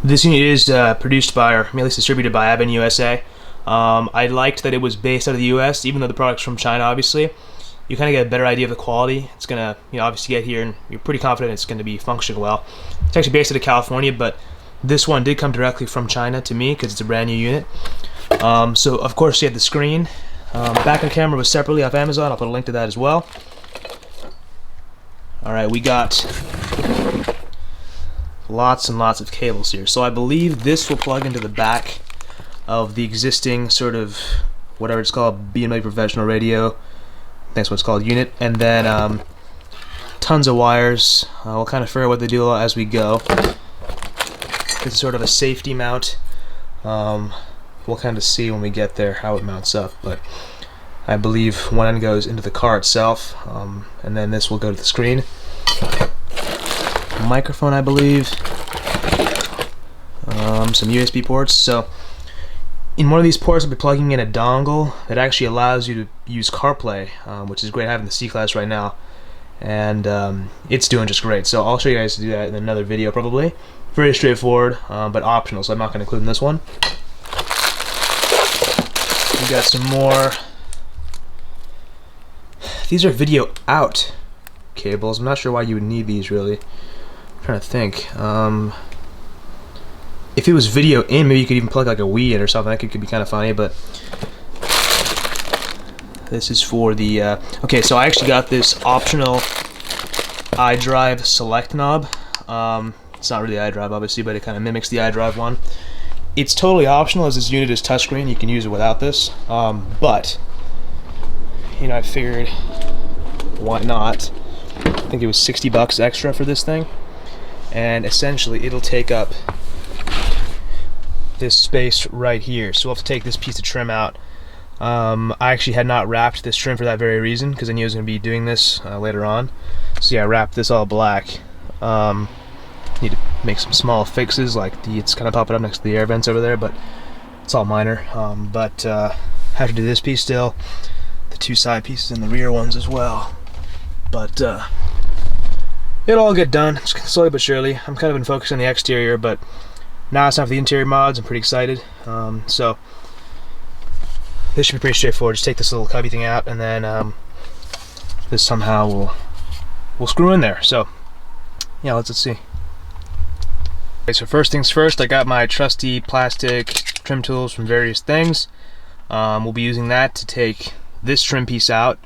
This unit is produced by, or at least distributed by AVIN USA. I liked that it was based out of the US, even though the product's from China, obviously. You kind of get a better idea of the quality. It's going to, obviously get here, and you're pretty confident it's going to be functioning well. It's actually based out of California, but this one did come directly from China to me because it's a brand new unit. So, of course, you had the screen. Back of the camera was separately off Amazon. I'll put a link to that as well. Alright, we got lots and lots of cables here. So I believe this will plug into the back of the existing sort of, whatever it's called, BMW professional radio. That's what it's called, unit. And then tons of wires. We'll kind of figure out what they do as we go. It's sort of a safety mount. We'll kind of see when we get there how it mounts up. But I believe one end goes into the car itself, and then this will go to the screen. Microphone, I believe. Some USB ports. So in one of these ports, I'll be plugging in a dongle that actually allows you to use CarPlay, which is great. Having the C-Class right now, and it's doing just great. So I'll show you guys to do that in another video, probably. Very straightforward, but optional, so I'm not going to include in this one. We got some more. These are video out cables. I'm not sure why you would need these, really. I'm trying to think. If it was video in, maybe you could even plug like a Wii in or something. That could be kind of funny, but this is for the okay, so I actually got this optional iDrive select knob. It's not really iDrive, obviously, but it kind of mimics the iDrive one. It's totally optional, as this unit is touchscreen. You can use it without this, but I figured, why not? I think it was $60 extra for this thing, and essentially it'll take up this space right here. So we'll have to take this piece of trim out. I actually had not wrapped this trim for that very reason, because I knew I was going to be doing this later on. So yeah, I wrapped this all black. Need to make some small fixes, like it's kind of popping up next to the air vents over there, but it's all minor. Have to do this piece still, the two side pieces and the rear ones as well. But it'll all get done slowly but surely. I'm kind of been focused on the exterior, but now it's time for the interior mods. I'm pretty excited. So this should be pretty straightforward. Just take this little cubby thing out, and then this somehow will screw in there. So yeah, let's see. Okay, so first things first, I got my trusty plastic trim tools from various things. We'll be using that to take this trim piece out.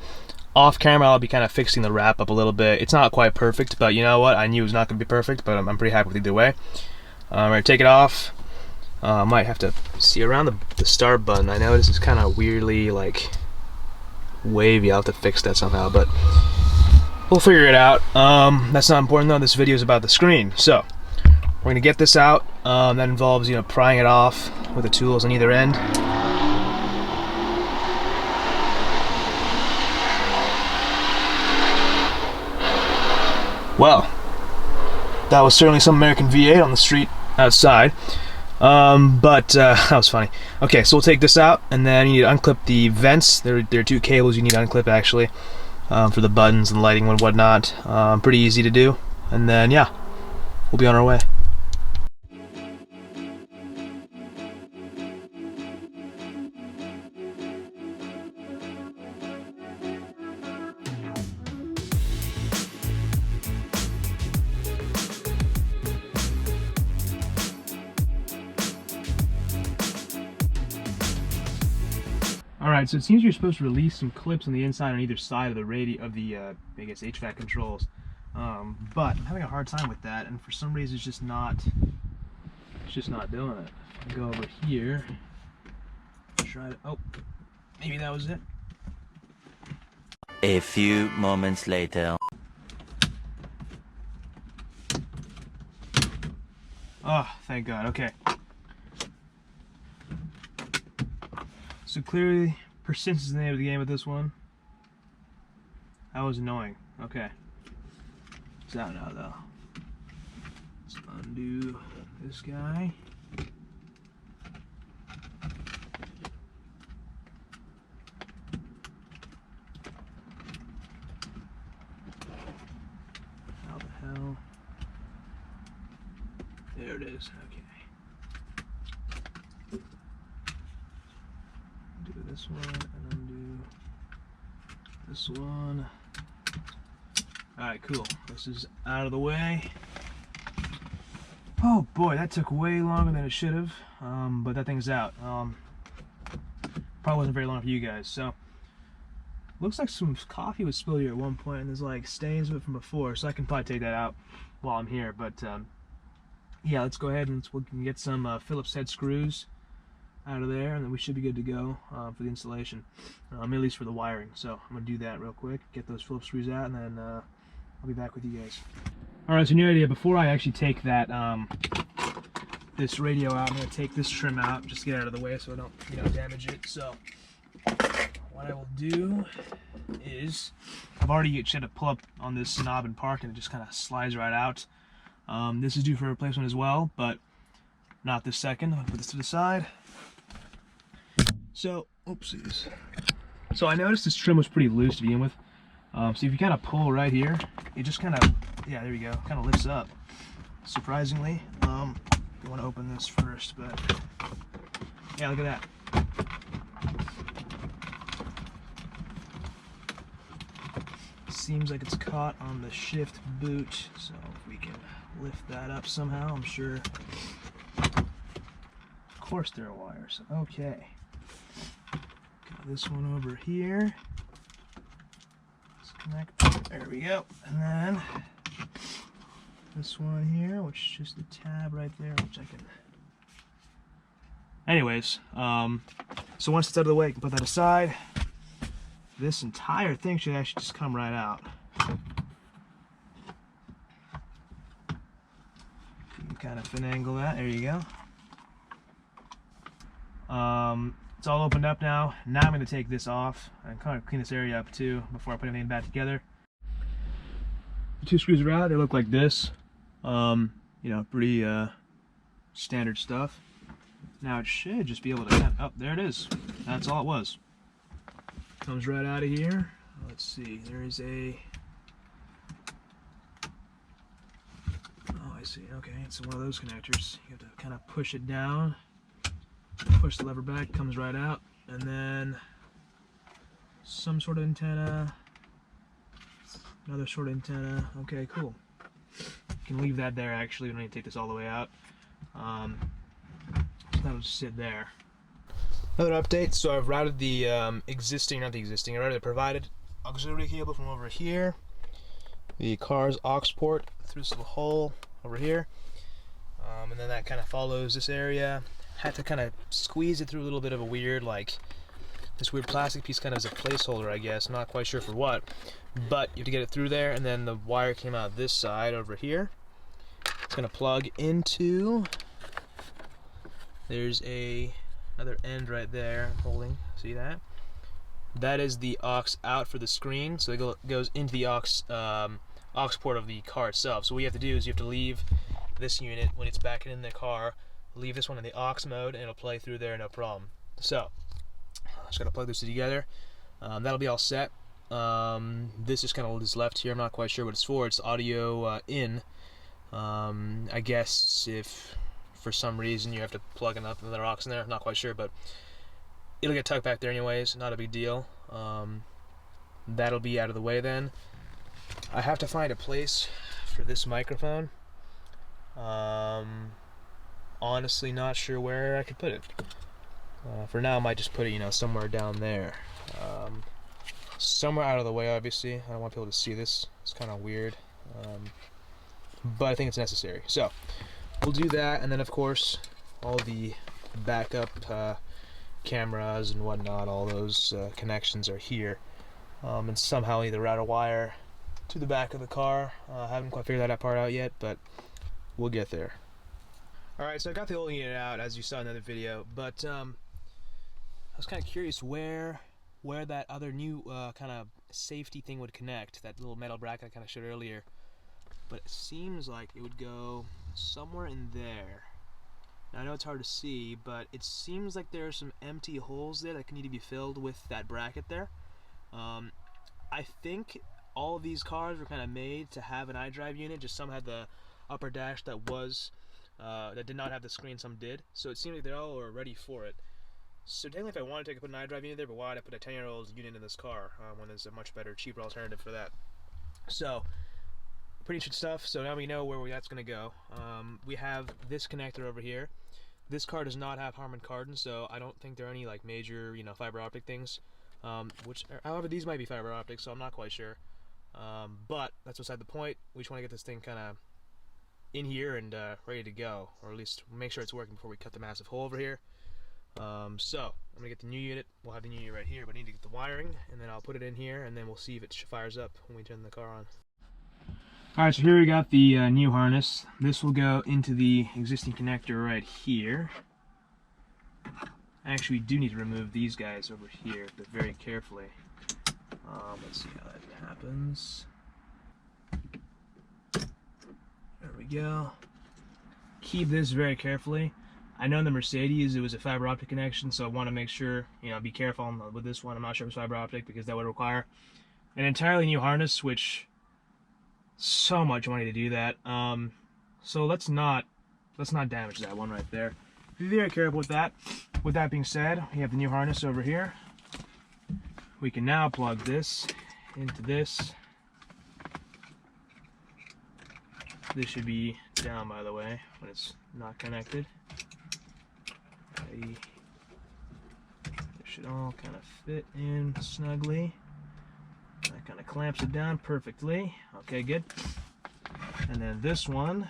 Off camera, I'll be kind of fixing the wrap up a little bit. It's not quite perfect, but you know what? I knew it was not going to be perfect, but I'm pretty happy with either way. I'm going to take it off. Might have to see around the start button. I know this is kind of weirdly like wavy. I'll have to fix that somehow, but we'll figure it out. That's not important though. This video is about the screen. So we're gonna get this out. That involves prying it off with the tools on either end. Well, that was certainly some American V8 on the street outside. But that was funny. Okay, so we'll take this out, and then you need to unclip the vents. There are two cables you need to unclip actually, for the buttons and lighting and whatnot. Pretty easy to do. And then yeah, we'll be on our way. Alright, so it seems you're supposed to release some clips on the inside on either side of the I guess HVAC controls. But I'm having a hard time with that, and for some reason it's just not doing it. If I go over here, try to, oh, maybe that was it. A few moments later. Oh, thank God, okay. So clearly, persistence is the name of the game with this one. That was annoying. Okay. It's out now, though. Let's undo this guy. How the hell? There it is. Okay. this one and undo this one. Alright, cool. This is out of the way. Oh boy, that took way longer than it should have, but that thing's out. Probably wasn't very long for you guys. So, looks like some coffee was spilled here at one point, and there's like stains of it from before, so I can probably take that out while I'm here. But yeah, let's go ahead and we can get some Phillips head screws out of there, and then we should be good to go for the installation, at least for the wiring. So I'm going to do that real quick, get those Phillips screws out, and then I'll be back with you guys. Alright, so new idea, before I actually take that this radio out, I'm going to take this trim out, just to get out of the way so I don't damage it. So what I will do is, I've already tried to pull up on this knob and park, and it just kind of slides right out. This is due for replacement as well, but not this second. I'm going to put this to the side. So, oopsies. So I noticed this trim was pretty loose to begin with. So if you kind of pull right here, it just kind of, yeah, there you go, kind of lifts up. Surprisingly, you want to open this first, but yeah, look at that. Seems like it's caught on the shift boot, so if we can lift that up somehow, I'm sure. Of course there are wires. Okay. Got this one over here. Let's connect. There we go. And then this one here, which is just a tab right there, which I can. Anyways, so once it's out of the way, I can put that aside. This entire thing should actually just come right out. You can kind of finagle that. There you go. It's all opened up now. Now I'm going to take this off and kind of clean this area up too before I put everything back together. The two screws are out. They look like this. You know, pretty standard stuff. Now it should just be able to. Oh, there it is. That's all it was. Comes right out of here. Let's see. There is a. Oh, I see. Okay, it's one of those connectors. You have to kind of push it down. Push the lever back, comes right out, and then some sort of antenna, another sort of antenna. Okay, cool. You can leave that there. Actually, we don't need to take this all the way out. So that'll just sit there. Another update. So I've routed the I routed the provided auxiliary cable from over here, the car's aux port through this little hole over here, and then that kind of follows this area. Had to kind of squeeze it through a little bit of a weird, like, this weird plastic piece kind of as a placeholder, I guess. Not quite sure for what. But you have to get it through there, and then the wire came out this side over here. It's going to plug into... There's another end right there I'm holding. See that? That is the aux out for the screen. So it goes into the aux port of the car itself. So what you have to do is you have to leave this unit when it's back in the car. Leave this one in the aux mode and it'll play through there, no problem. So just gotta plug this together. That'll be all set. This is kind of is left here. I'm not quite sure what it's for. It's audio in. I guess if for some reason you have to plug another aux in there, I'm not quite sure, but it'll get tucked back there anyways. Not a big deal. That'll be out of the way then. I have to find a place for this microphone. Honestly, not sure where I could put it. For now, I might just put it, you know, somewhere down there. Somewhere out of the way, obviously. I don't want people to see this. It's kind of weird. But I think it's necessary. So, we'll do that, and then, of course, all the backup cameras and whatnot, all those connections are here. And somehow either route a wire to the back of the car. I haven't quite figured that part out yet, but we'll get there. Alright, so I got the old unit out, as you saw in the other video, but I was kind of curious where that other new kind of safety thing would connect, that little metal bracket I kind of showed earlier. But it seems like it would go somewhere in there. Now I know it's hard to see, but it seems like there are some empty holes there that need to be filled with that bracket there. I think all of these cars were kind of made to have an iDrive unit, just some had the upper dash that was that did not have the screen, some did. So it seemed like they all were ready for it. So technically, if I wanted to, I could put an iDrive unit there, but why would I put a 10-year-old unit in this car when there's a much better, cheaper alternative for that? So, pretty interesting stuff. So now we know where that's going to go. We have this connector over here. This car does not have Harman Kardon, so I don't think there are any like major, fiber optic things. However, these might be fiber optics, so I'm not quite sure. But that's beside the point. We just want to get this thing kind of in here and ready to go, or at least make sure it's working before we cut the massive hole over here. So I'm gonna get the new unit. We'll have the new unit right here, but I need to get the wiring, and then I'll put it in here, and then we'll see if it fires up when we turn the car on. Alright, so here we got the new harness. This will go into the existing connector right here. Actually, we do need to remove these guys over here, but very carefully. Let's see how that happens. There we go. Keep this very carefully. I know in the Mercedes it was a fiber optic connection, so I want to make sure, be careful with this one. I'm not sure if it's fiber optic because that would require an entirely new harness, which so much money to do that. So let's not damage that one right there. Be very careful with that. With that being said, we have the new harness over here. We can now plug this into this. This should be down, by the way, when it's not connected. It should all kind of fit in snugly. That kind of clamps it down perfectly. Okay, good. And then this one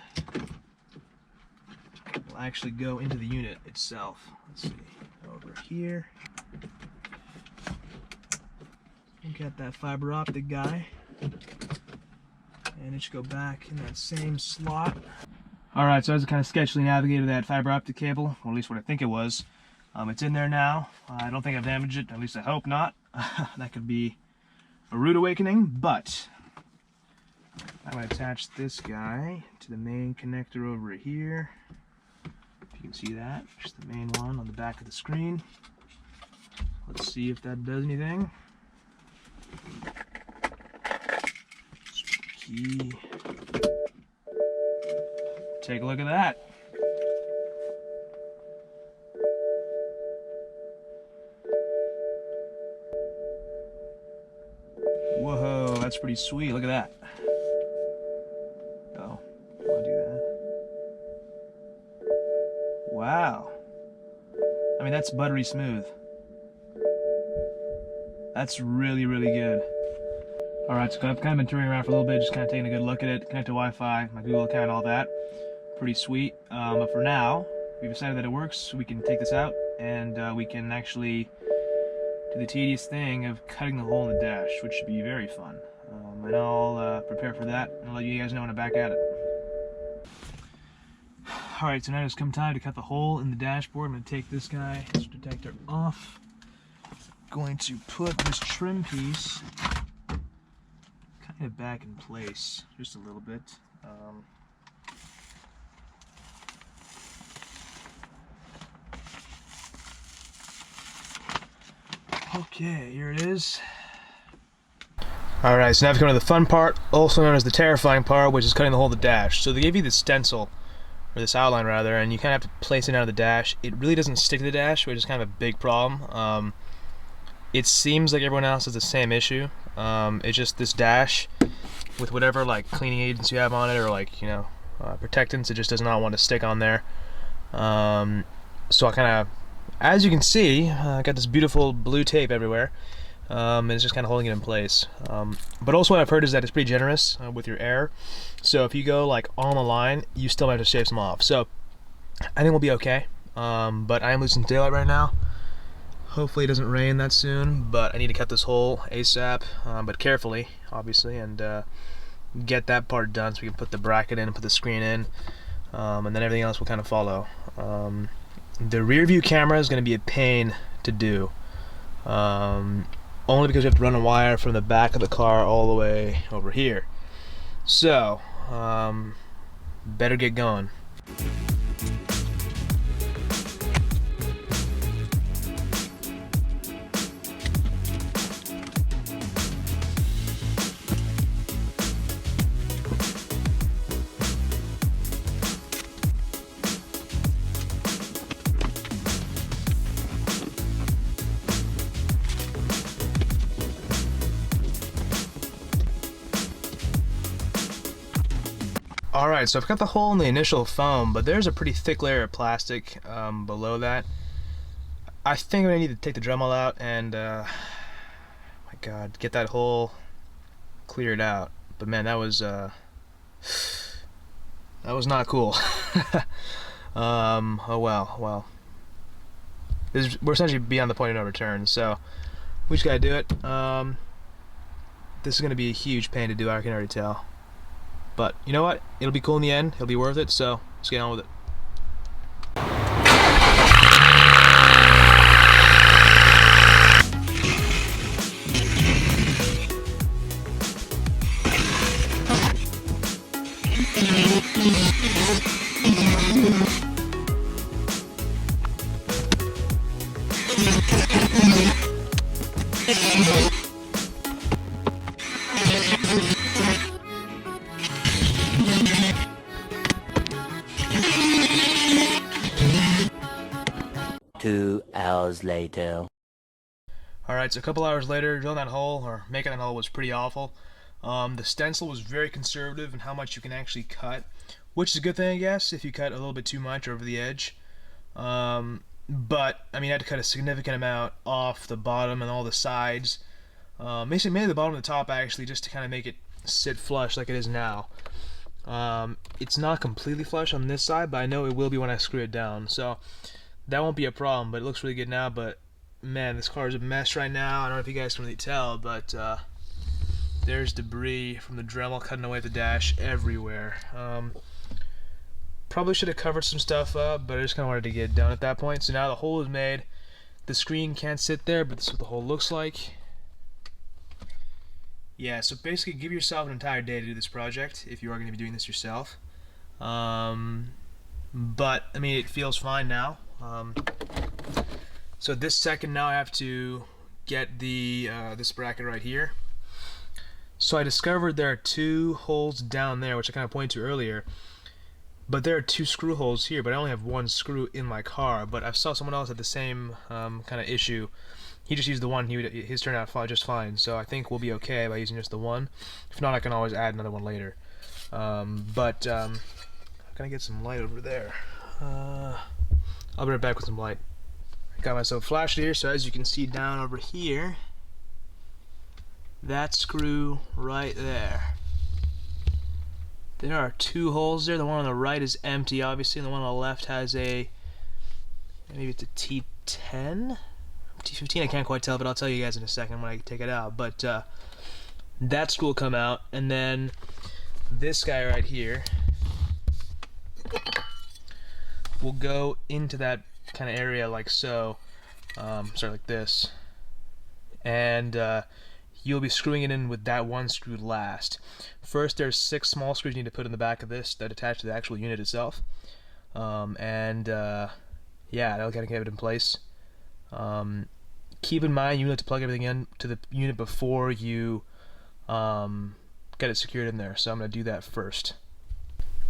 will actually go into the unit itself. Let's see, over here. We got that fiber optic guy. And it should go back in that same slot. Alright, so as I kind of sketchily navigated that fiber optic cable, or at least what I think it was, it's in there now. I don't think I've damaged it, at least I hope not. That could be a rude awakening, but I'm going to attach this guy to the main connector over here. If you can see that, just the main one on the back of the screen. Let's see if that does anything. Key. Take a look at that. Whoa, that's pretty sweet. Look at that. Oh, I'll do that. Wow. I mean, that's buttery smooth. That's really, really good. Alright, so I've kind of been touring around for a little bit, just kind of taking a good look at it, connect to Wi-Fi, my Google account, all that. Pretty sweet. But for now, we've decided that it works, so we can take this out, and we can actually do the tedious thing of cutting the hole in the dash, which should be very fun. And I'll prepare for that, and I'll let you guys know when I'm back at it. Alright, so now it's come time to cut the hole in the dashboard. I'm going to take this guy, this detector off. Going to put this trim piece kind of back in place just a little bit. Okay, here it is. Alright, so now we come to the fun part, also known as the terrifying part, which is cutting the hole in the dash. So they give you this stencil, or this outline rather, and you kind of have to place it out of the dash. It really doesn't stick to the dash, which is kind of a big problem. It seems like everyone else has the same issue. It's just this dash, with whatever like cleaning agents you have on it, or like protectants, it just does not want to stick on there. So I kind of, as you can see, I got this beautiful blue tape everywhere, and it's just kind of holding it in place. But also what I've heard is that it's pretty generous with your air. So if you go like on the line, you still might have to shave some off. So I think we'll be okay. But I am losing daylight right now. Hopefully it doesn't rain that soon, but I need to cut this hole ASAP, but carefully, obviously, and get that part done so we can put the bracket in and put the screen in, and then everything else will kind of follow. The rear view camera is going to be a pain to do, only because we have to run a wire from the back of the car all the way over here. So, better get going. Alright, so I've got the hole in the initial foam, but there's a pretty thick layer of plastic below that. I think I'm going to need to take the Dremel out and, my god, get that hole cleared out. But man, that was not cool. Oh well. We're essentially beyond the point of no return, so we just gotta do it. This is gonna be a huge pain to do, I can already tell. But you know what? It'll be cool in the end. It'll be worth it. So let's get on with it. 2 hours later. Alright, so a couple hours later, drilling that hole, or making that hole, was pretty awful. The stencil was very conservative in how much you can actually cut, which is a good thing, I guess, if you cut a little bit too much over the edge. But, I mean, I had to cut a significant amount off the bottom and all the sides. Basically, mainly the bottom and the top, actually, just to kind of make it sit flush like it is now. It's not completely flush on this side, but I know it will be when I screw it down, so that won't be a problem. But it looks really good now. But man, this car is a mess right now. I don't know if you guys can really tell, but there's debris from the Dremel cutting away at the dash everywhere. Probably should have covered some stuff up, but I just kind of wanted to get it done at that point. So now the hole is made. The screen can't sit there, but this is what the hole looks like. Yeah, so basically give yourself an entire day to do this project if you are going to be doing this yourself. But, I mean, it feels fine now. So this second now I have to get the this bracket right here. So I discovered there are two holes down there, which I kind of pointed to earlier. But there are two screw holes here, but I only have one screw in my car. But I saw someone else had the same kind of issue. He just used the one. His turned out just fine. So I think we'll be okay by using just the one. If not, I can always add another one later. I'm gonna get some light over there. I'll be right back with some light. I got myself a flashlight here, so as you can see down over here, that screw right there. There are two holes there. The one on the right is empty, obviously, and the one on the left has a, maybe it's a T10? T15, I can't quite tell, but I'll tell you guys in a second when I take it out. But that screw will come out, and then this guy right here will go into that kind of area like so, sorry, like this, and you'll be screwing it in with that one screw last. First, there's 6 small screws you need to put in the back of this that attach to the actual unit itself, yeah, that'll kind of get it in place. Keep in mind you need to plug everything in to the unit before you get it secured in there, so I'm going to do that first.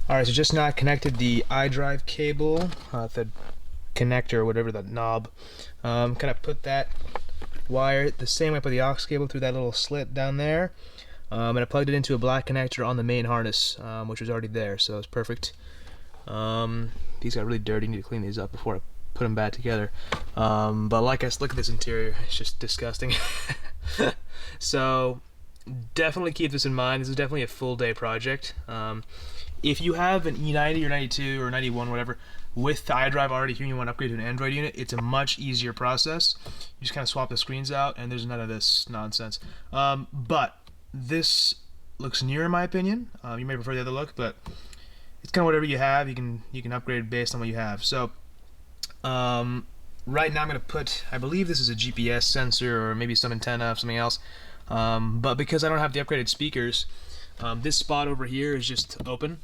Alright, so just now I connected the iDrive cable, the connector or whatever, that knob. Kind of put that wire the same way I put the aux cable through that little slit down there, and I plugged it into a black connector on the main harness, which was already there, so it's perfect. These got really dirty. I need to clean these up before I put them back together. But look at this interior, it's just disgusting. So definitely keep this in mind. This is definitely a full day project. If you have an E90 or 92 or 91, whatever, with the iDrive already here and you want to upgrade to an Android unit, it's a much easier process. You just kind of swap the screens out and there's none of this nonsense. But this looks newer in my opinion. You may prefer the other look, but it's kind of whatever you have. You can upgrade based on what you have. So right now I'm going to put, I believe this is a GPS sensor or maybe some antenna, something else. But because I don't have the upgraded speakers, this spot over here is just open,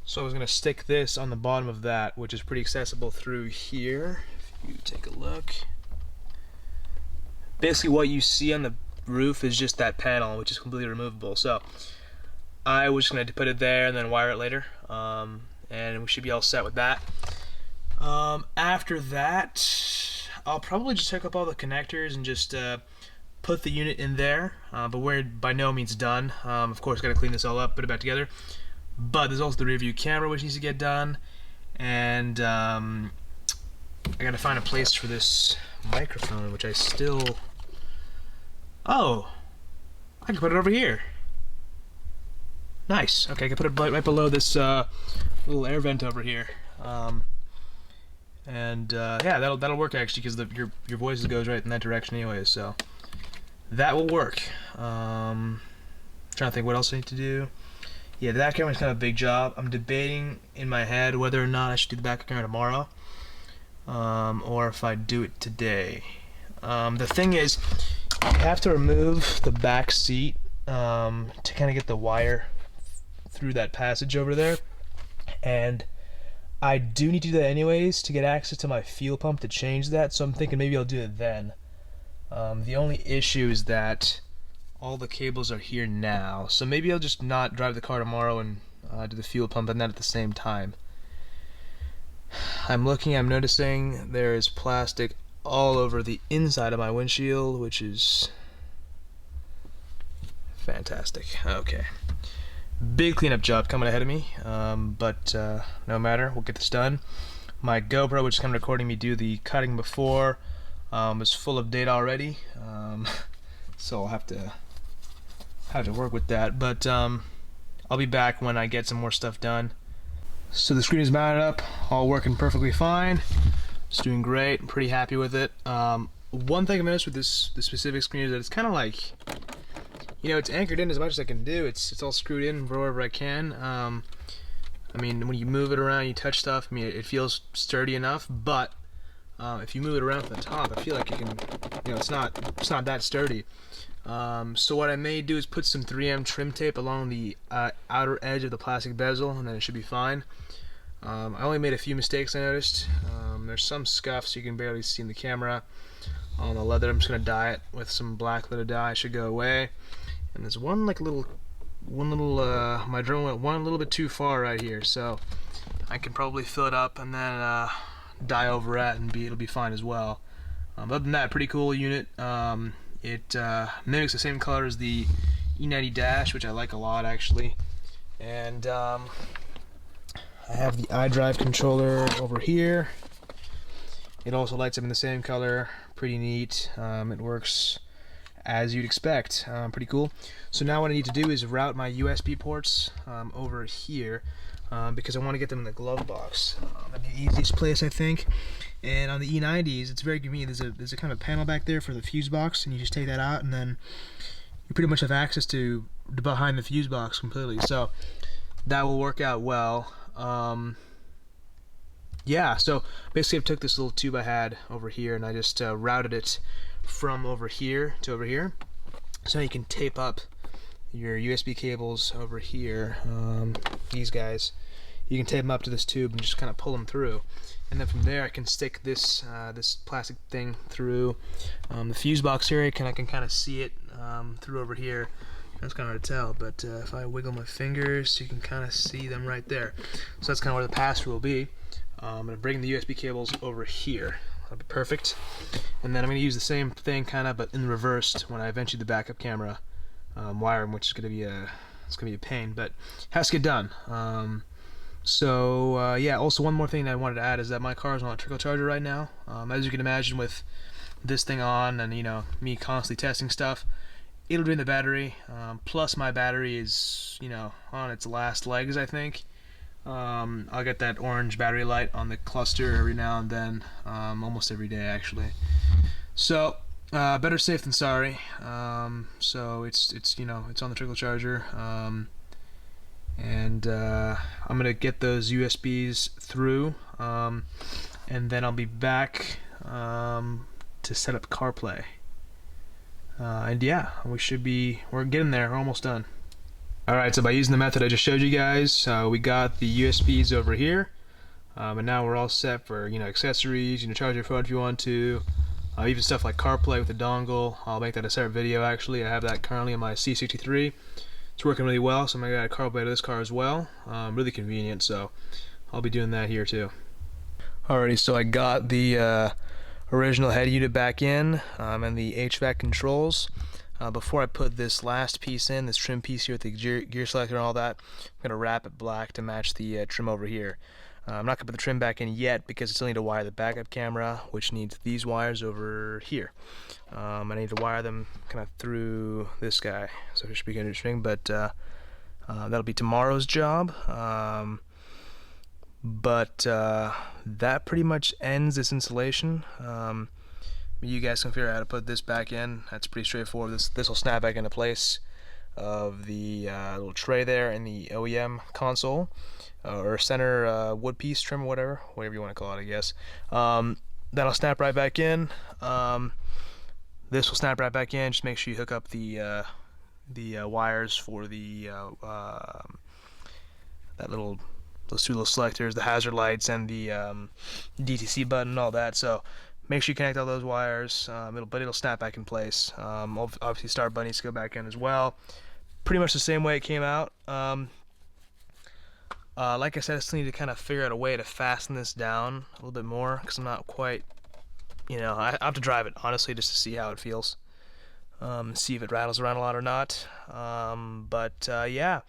so I was going to stick this on the bottom of that, which is pretty accessible through here. If you take a look, basically what you see on the roof is just that panel, which is completely removable. So I was going to put it there and then wire it later, and we should be all set with that. After that, I'll probably just hook up all the connectors and just put the unit in there, but we're by no means done. Of course, got to clean this all up, put it back together. But there's also the rear view camera which needs to get done, and I gotta find a place for this microphone, which I still... Oh! I can put it over here. Nice. Okay, I can put it right below this little air vent over here. Yeah, that'll work actually, because your voice goes right in that direction anyway, so that will work. Trying to think what else I need to do. Yeah, the back camera is kind of a big job. I'm debating in my head whether or not I should do the back camera tomorrow, or if I do it today. The thing is, you have to remove the back seat to kind of get the wire through that passage over there, and I do need to do that anyways to get access to my fuel pump to change that, so I'm thinking maybe I'll do it then. The only issue is that all the cables are here now, so maybe I'll just not drive the car tomorrow and do the fuel pump and that at the same time. I'm noticing there is plastic all over the inside of my windshield, which is fantastic. Okay. Big cleanup job coming ahead of me, but no matter, we'll get this done. My GoPro, which is kind of recording me do the cutting before, is full of data already, so I'll have to work with that. But I'll be back when I get some more stuff done. So the screen is mounted up, all working perfectly fine. It's doing great. I'm pretty happy with it. One thing I've noticed with this specific screen is that it's kind of like, you know, it's anchored in as much as I can do. It's all screwed in wherever I can. I mean, when you move it around, you touch stuff, I mean, it feels sturdy enough, but if you move it around from the top, I feel like you can, you know, it's not that sturdy. So what I may do is put some 3M trim tape along the outer edge of the plastic bezel, and then it should be fine. I only made a few mistakes, I noticed. There's some scuffs you can barely see in the camera on the leather. I'm just going to dye it with some black leather dye. It should go away. And there's my drone went one little bit too far right here, so I can probably fill it up and then dye over it, and it'll be fine as well. Other than that, pretty cool unit. It mimics the same color as the E90 dash, which I like a lot actually. And I have the iDrive controller over here. It also lights up in the same color. Pretty neat. It works as you'd expect. Pretty cool. So now what I need to do is route my USB ports over here, because I want to get them in the glove box. The easiest place, I think. And on the E90s, it's very convenient. There's a kind of panel back there for the fuse box, and you just take that out, and then you pretty much have access to behind the fuse box completely. So that will work out well. Yeah, so basically I took this little tube I had over here, and I just routed it from over here to over here. So now you can tape up your USB cables over here, these guys. You can tape them up to this tube and just kind of pull them through, and then from there I can stick this this plastic thing through the fuse box here. I can kind of see it through over here. That's kind of hard to tell, but if I wiggle my fingers, you can kind of see them right there. So that's kind of where the pass-through will be. I'm going to bring the USB cables over here. That'll be perfect. And then I'm going to use the same thing kind of, but in reversed when I eventually do the backup camera wiring, which is going to be a pain, but it has to get done. Yeah, also one more thing that I wanted to add is that my car is on a trickle charger right now. As you can imagine, with this thing on and, you know, me constantly testing stuff, it'll drain the battery. Plus my battery is, you know, on its last legs, I think. I'll get that orange battery light on the cluster every now and then, almost every day actually. So better safe than sorry. So it's you know, it's on the trickle charger, and I'm gonna get those USBs through, and then I'll be back to set up CarPlay. And yeah, we're getting there. We're almost done. Alright, so by using the method I just showed you guys, we got the USBs over here, and now we're all set for, you know, accessories. You know, charge your phone if you want to, even stuff like CarPlay with the dongle. I'll make that a separate video actually. I have that currently in my C63. It's working really well, so I'm going to add CarPlay to this car as well. Really convenient, so I'll be doing that here too. Alrighty, so I got the original head unit back in, and the HVAC controls. Before I put this last piece in, this trim piece here with the gear selector and all that, I'm going to wrap it black to match the trim over here. I'm not going to put the trim back in yet because I still need to wire the backup camera, which needs these wires over here. I need to wire them kind of through this guy, so it should be interesting, but that'll be tomorrow's job. That pretty much ends this installation. You guys can figure out how to put this back in. That's pretty straightforward. This will snap back into place of the little tray there in the OEM console, or center wood piece trim, or whatever you want to call it, I guess. That'll snap right back in. This will snap right back in. Just make sure you hook up the wires for the those two little selectors, the hazard lights, and the DTC button, and all that. So make sure you connect all those wires. It'll snap back in place. Obviously, start button needs to go back in as well. Pretty much the same way it came out. Like I said, I still need to kind of figure out a way to fasten this down a little bit more because I'm not quite, I have to drive it honestly just to see how it feels. See if it rattles around a lot or not. Yeah,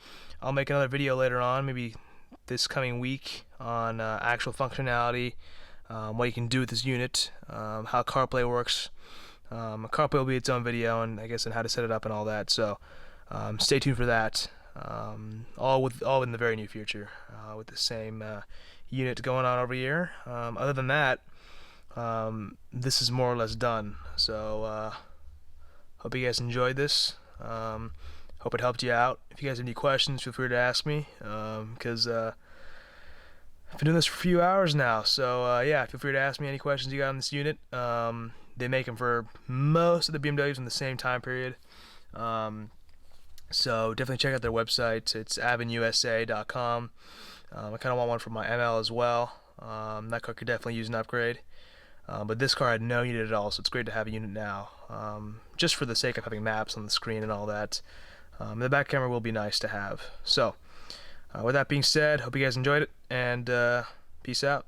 I'll make another video later on, maybe this coming week, on actual functionality, what you can do with this unit, how CarPlay works. CarPlay will be its own video, and I guess, and how to set it up and all that. So stay tuned for that. All in the very near future, with the same unit going on over here. Other than that, this is more or less done. So hope you guys enjoyed this. Hope it helped you out. If you guys have any questions, feel free to ask me, because I've been doing this for a few hours now. So yeah, feel free to ask me any questions you got on this unit. They make them for most of the BMWs in the same time period. So definitely check out their website. It's AVINUSA.com. I kind of want one for my ML as well. That car could definitely use an upgrade. But this car had no unit at all, so it's great to have a unit now. Just for the sake of having maps on the screen and all that. The back camera will be nice to have. So, with that being said, hope you guys enjoyed it, and peace out.